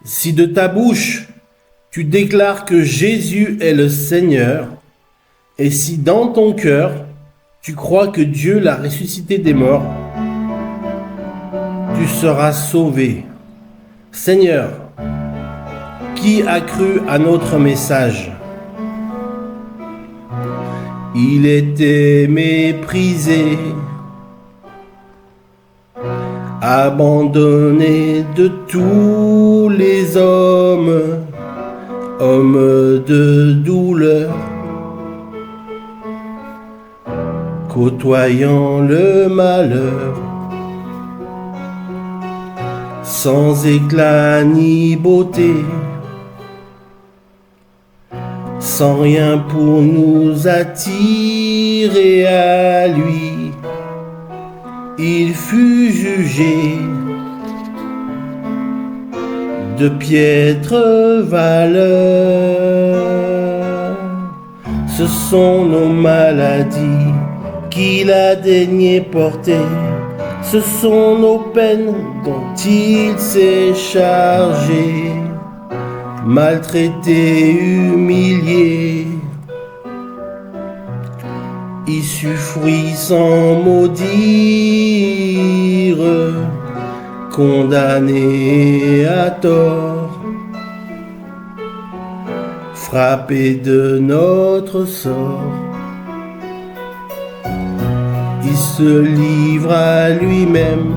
Si de ta bouche tu déclares que Jésus est le Seigneur, et si dans ton cœur tu crois que Dieu l'a ressuscité des morts, tu seras sauvé. Seigneur, qui a cru à notre message? Il était méprisé, abandonné de tous les hommes, homme de douleur, côtoyant le malheur, sans éclat ni beauté, sans rien pour nous attirer à lui, il fut jugé de piètre valeur. Ce sont nos maladies qu'il a daigné porter, ce sont nos peines dont il s'est chargé, maltraité, humilié, issu fruit sans maudire, condamné à tort, frappé de notre sort. Il se livre à lui-même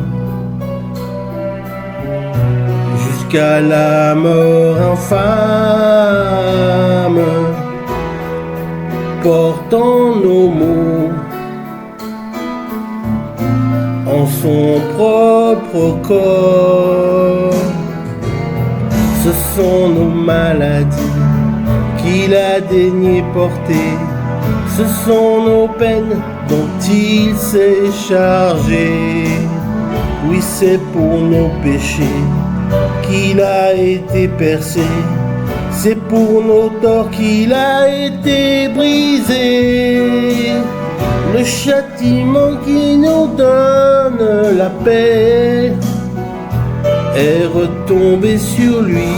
jusqu'à la mort infâme, portant nos maux en son propre corps. Ce sont nos maladies qu'il a daigné porter, ce sont nos peines dont il s'est chargé. Oui, c'est pour nos péchés qu'il a été percé, c'est pour nos torts qu'il a été brisé. Le châtiment qui nous donne la paix est retombé sur lui.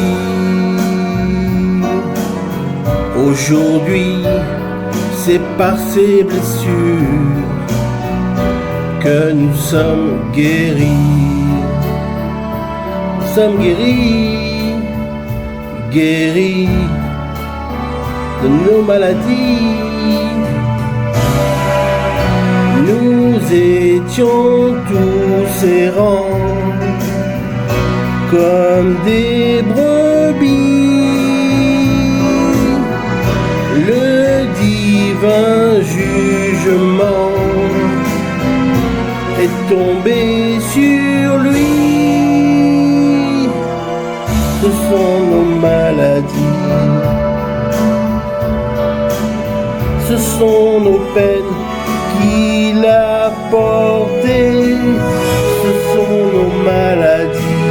Aujourd'hui, c'est par ses blessures que nous sommes guéris. Nous sommes guéris, guéris de nos maladies. Nous étions tous errants comme des brebis. Le divin jugement est tombé sur lui. Ce sont nos maladies, ce sont nos peines qu'il a portées, ce sont nos maladies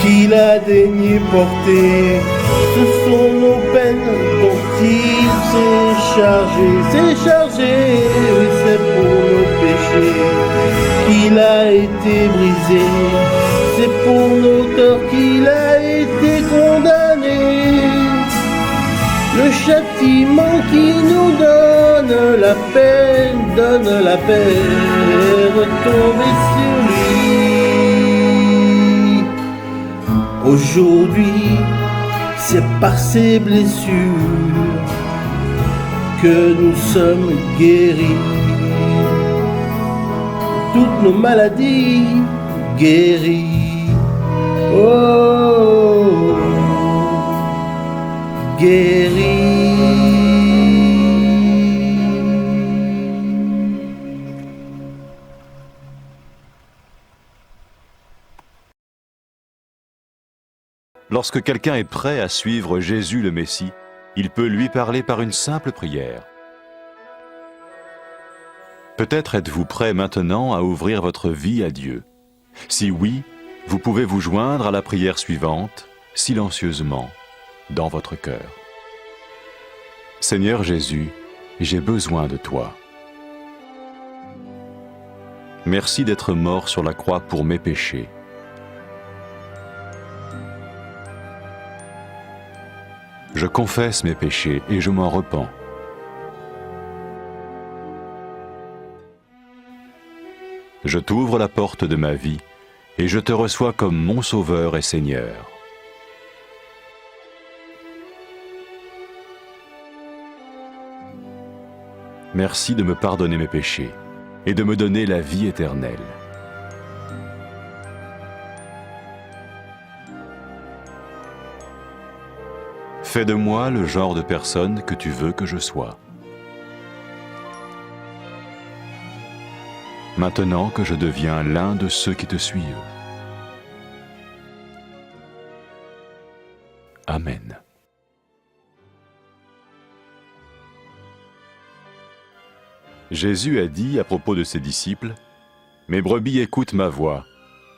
qu'il a daigné porter, ce sont nos peines dont il s'est chargé, oui, c'est pour nos péchés qu'il a été brisé, c'est pour nos torts qu'il a été condamné. Le châtiment qui nous donne la paix, est retombé sur lui. Aujourd'hui, c'est par ses blessures que nous sommes guéris. Toutes nos maladies guéries. Oh, guéries. Lorsque quelqu'un est prêt à suivre Jésus le Messie, il peut lui parler par une simple prière. Peut-être êtes-vous prêt maintenant à ouvrir votre vie à Dieu. Si oui, vous pouvez vous joindre à la prière suivante, silencieusement, dans votre cœur. Seigneur Jésus, j'ai besoin de toi. Merci d'être mort sur la croix pour mes péchés. Je confesse mes péchés et je m'en repens. Je t'ouvre la porte de ma vie et je te reçois comme mon Sauveur et Seigneur. Merci de me pardonner mes péchés et de me donner la vie éternelle. Fais de moi le genre de personne que tu veux que je sois. Maintenant que je deviens l'un de ceux qui te suivent. Amen. Jésus a dit à propos de ses disciples, « Mes brebis écoutent ma voix,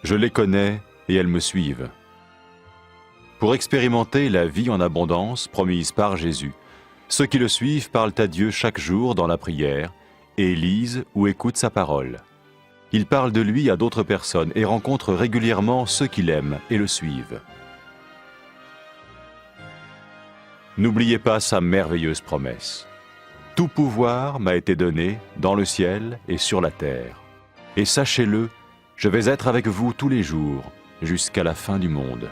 je les connais et elles me suivent. » Pour expérimenter la vie en abondance promise par Jésus, ceux qui le suivent parlent à Dieu chaque jour dans la prière et lisent ou écoutent sa parole. Ils parlent de lui à d'autres personnes et rencontrent régulièrement ceux qui l'aiment et le suivent. N'oubliez pas sa merveilleuse promesse. « Tout pouvoir m'a été donné dans le ciel et sur la terre. Et sachez-le, je vais être avec vous tous les jours jusqu'à la fin du monde. »